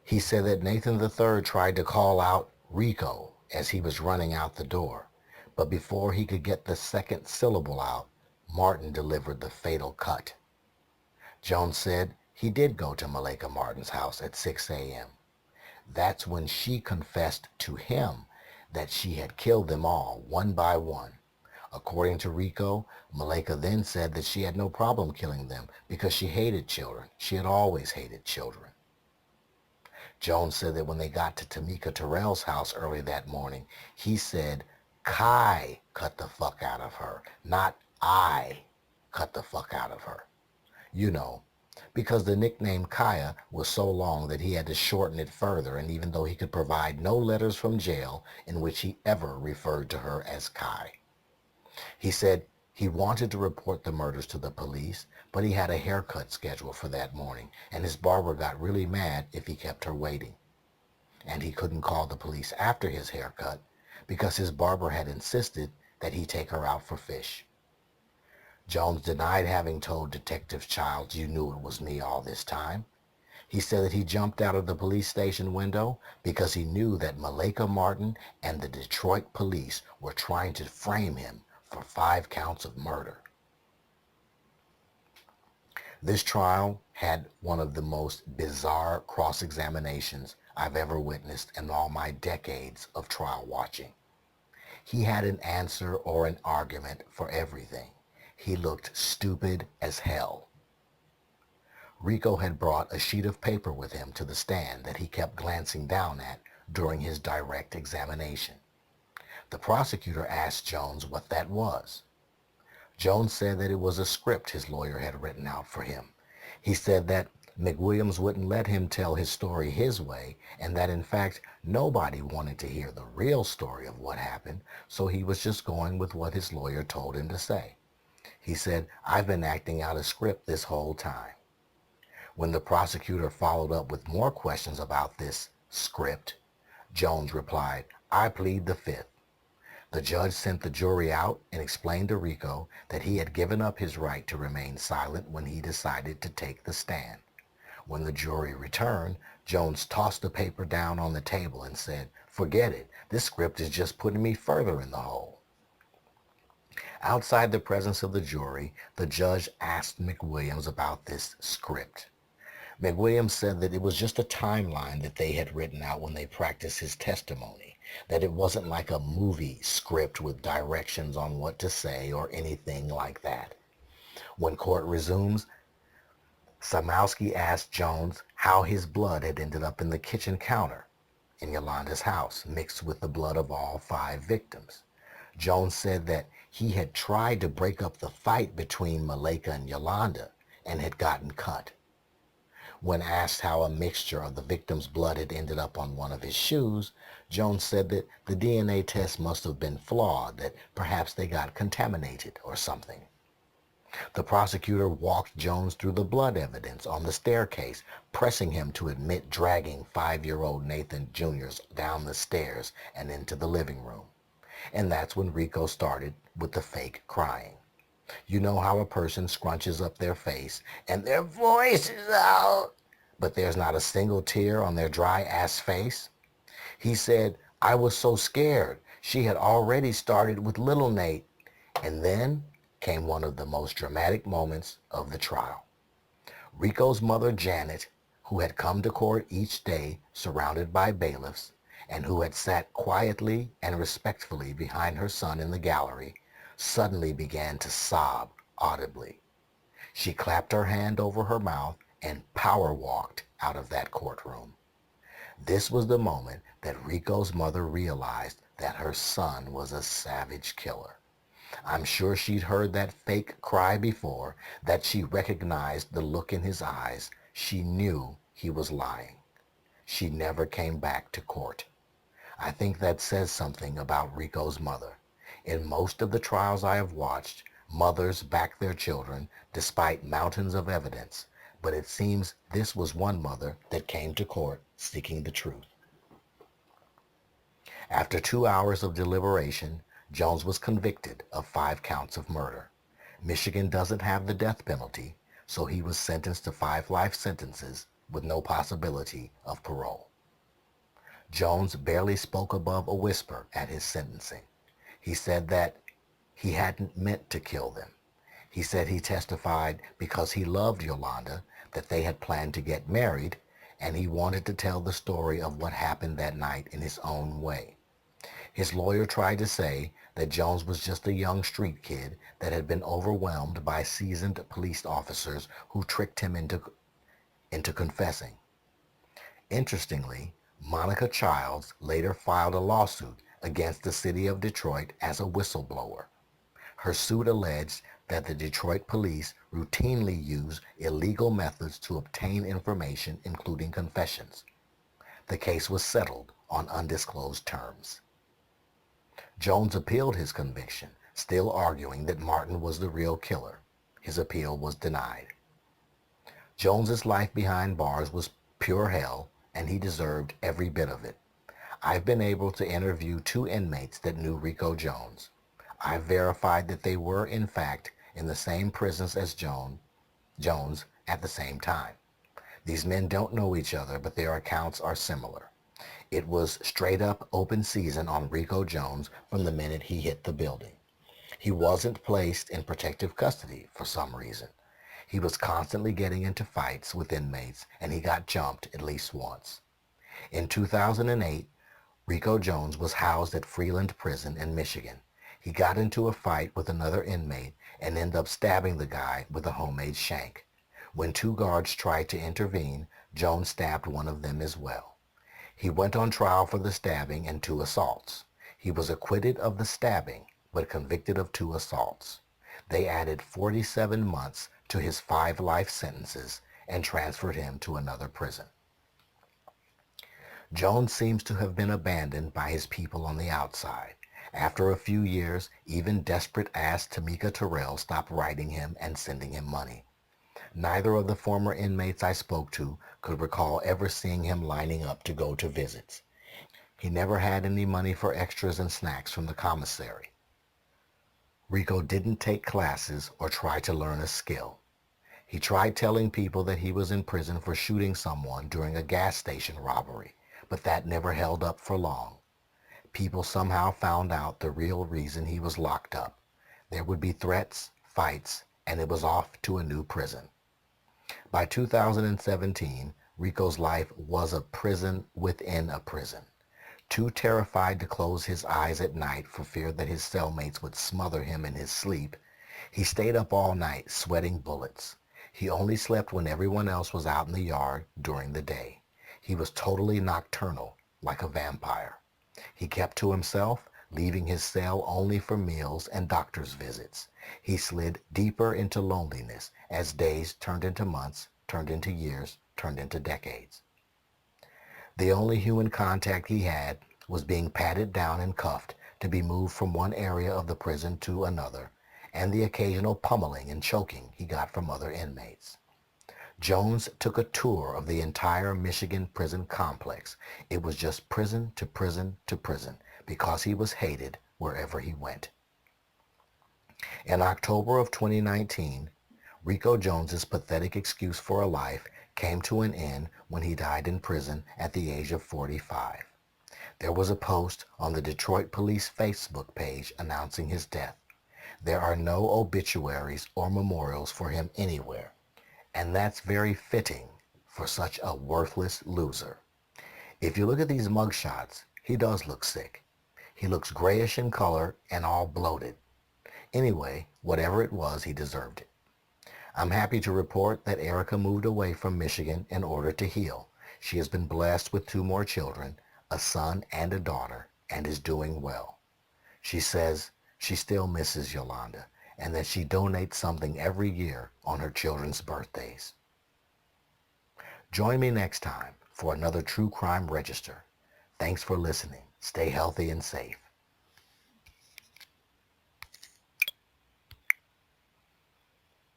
He said that Nathan III tried to call out Reco as he was running out the door, but before he could get the second syllable out, Martin delivered the fatal cut. Jones said he did go to Malika Martin's house at 6 a.m. That's when she confessed to him that she had killed them all, one by one. According to Reco, Malika then said that she had no problem killing them because she hated children. She had always hated children. Jones said that when they got to Tamika Terrell's house early that morning, he said, Kai cut the fuck out of her, not I cut the fuck out of her. You know, because the nickname Kaya was so long that he had to shorten it further, and even though he could provide no letters from jail in which he ever referred to her as Kai. He said he wanted to report the murders to the police, but he had a haircut scheduled for that morning, and his barber got really mad if he kept her waiting. And he couldn't call the police after his haircut because his barber had insisted that he take her out for fish. Jones denied having told Detective Childs, "You knew it was me all this time." He said that he jumped out of the police station window because he knew that Malika Martin and the Detroit police were trying to frame him for 5 counts of murder. This trial had one of the most bizarre cross-examinations I've ever witnessed in all my decades of trial watching. He had an answer or an argument for everything. He looked stupid as hell. Reco had brought a sheet of paper with him to the stand that he kept glancing down at during his direct examination. The prosecutor asked Jones what that was. Jones said that it was a script his lawyer had written out for him. He said that McWilliams wouldn't let him tell his story his way, and that in fact nobody wanted to hear the real story of what happened, so he was just going with what his lawyer told him to say. He said, "I've been acting out a script this whole time." When the prosecutor followed up with more questions about this script, Jones replied, "I plead the fifth." The judge sent the jury out and explained to Reco that he had given up his right to remain silent when he decided to take the stand. When the jury returned, Jones tossed the paper down on the table and said, "Forget it. This script is just putting me further in the hole." Outside the presence of the jury, the judge asked McWilliams about this script. McWilliams said that it was just a timeline that they had written out when they practiced his testimony, that it wasn't like a movie script with directions on what to say or anything like that. When court resumes, Samowski asked Jones how his blood had ended up in the kitchen counter in Yolanda's house, mixed with the blood of all 5 victims. Jones said that he had tried to break up the fight between Malika and Yolanda and had gotten cut. When asked how a mixture of the victim's blood had ended up on one of his shoes, Jones said that the DNA test must have been flawed, that perhaps they got contaminated or something. The prosecutor walked Jones through the blood evidence on the staircase, pressing him to admit dragging 5-year-old Nathan Jr. down the stairs and into the living room. And that's when Reco started with the fake crying. You know how a person scrunches up their face and their voice is out, but there's not a single tear on their dry-ass face? He said, "I was so scared. She had already started with little Nate." And then came one of the most dramatic moments of the trial. Rico's mother, Janet, who had come to court each day surrounded by bailiffs and who had sat quietly and respectfully behind her son in the gallery, suddenly began to sob audibly. She clapped her hand over her mouth and power walked out of that courtroom. This was the moment that Rico's mother realized that her son was a savage killer. I'm sure she'd heard that fake cry before, that she recognized the look in his eyes. She knew he was lying. She never came back to court. I think that says something about Rico's mother. In most of the trials I have watched, mothers back their children despite mountains of evidence, but it seems this was one mother that came to court seeking the truth. After 2 hours of deliberation, Jones was convicted of 5 counts of murder. Michigan doesn't have the death penalty, so he was sentenced to 5 life sentences with no possibility of parole. Jones barely spoke above a whisper at his sentencing. He said that he hadn't meant to kill them. He said he testified because he loved Yolanda, that they had planned to get married, and he wanted to tell the story of what happened that night in his own way. His lawyer tried to say that Jones was just a young street kid that had been overwhelmed by seasoned police officers who tricked him into confessing. Interestingly, Monica Childs later filed a lawsuit against the city of Detroit as a whistleblower. Her suit alleged that the Detroit police routinely use illegal methods to obtain information, including confessions. The case was settled on undisclosed terms. Jones appealed his conviction, still arguing that Martin was the real killer. His appeal was denied. Jones's life behind bars was pure hell, and he deserved every bit of it. I've been able to interview 2 inmates that knew Reco Jones. I've verified that they were, in fact, in the same prisons as Jones at the same time. These men don't know each other, but their accounts are similar. It was straight up open season on Reco Jones from the minute he hit the building. He wasn't placed in protective custody for some reason. He was constantly getting into fights with inmates, and he got jumped at least once. In 2008, Reco Jones was housed at Freeland Prison in Michigan. He got into a fight with another inmate and ended up stabbing the guy with a homemade shank. When 2 guards tried to intervene, Jones stabbed one of them as well. He went on trial for the stabbing and 2 assaults. He was acquitted of the stabbing, but convicted of 2 assaults. They added 47 months to his 5 life sentences and transferred him to another prison. Jones seems to have been abandoned by his people on the outside. After a few years, even desperate-ass Tamika Terrell stopped writing him and sending him money. Neither of the former inmates I spoke to could recall ever seeing him lining up to go to visits. He never had any money for extras and snacks from the commissary. Reco didn't take classes or try to learn a skill. He tried telling people that he was in prison for shooting someone during a gas station robbery, but that never held up for long. People somehow found out the real reason he was locked up. There would be threats, fights, and it was off to a new prison. By 2017, Reco's life was a prison within a prison. Too terrified to close his eyes at night for fear that his cellmates would smother him in his sleep, he stayed up all night sweating bullets. He only slept when everyone else was out in the yard during the day. He was totally nocturnal, like a vampire. He kept to himself, leaving his cell only for meals and doctor's visits. He slid deeper into loneliness as days turned into months, turned into years, turned into decades. The only human contact he had was being patted down and cuffed to be moved from one area of the prison to another, and the occasional pummeling and choking he got from other inmates. Jones took a tour of the entire Michigan prison complex. It was just prison to prison to prison because he was hated wherever he went. In October of 2019, Reco Jones's pathetic excuse for a life came to an end when he died in prison at the age of 45. There was a post on the Detroit Police Facebook page announcing his death. There are no obituaries or memorials for him anywhere, and that's very fitting for such a worthless loser. If you look at these mugshots, he does look sick. He looks grayish in color and all bloated. Anyway, whatever it was, he deserved it. I'm happy to report that Erica moved away from Michigan in order to heal. She has been blessed with 2 more children, a son and a daughter, and is doing well. She says she still misses Yolanda and that she donates something every year on her children's birthdays. Join me next time for another True Crime Register. Thanks for listening. Stay healthy and safe.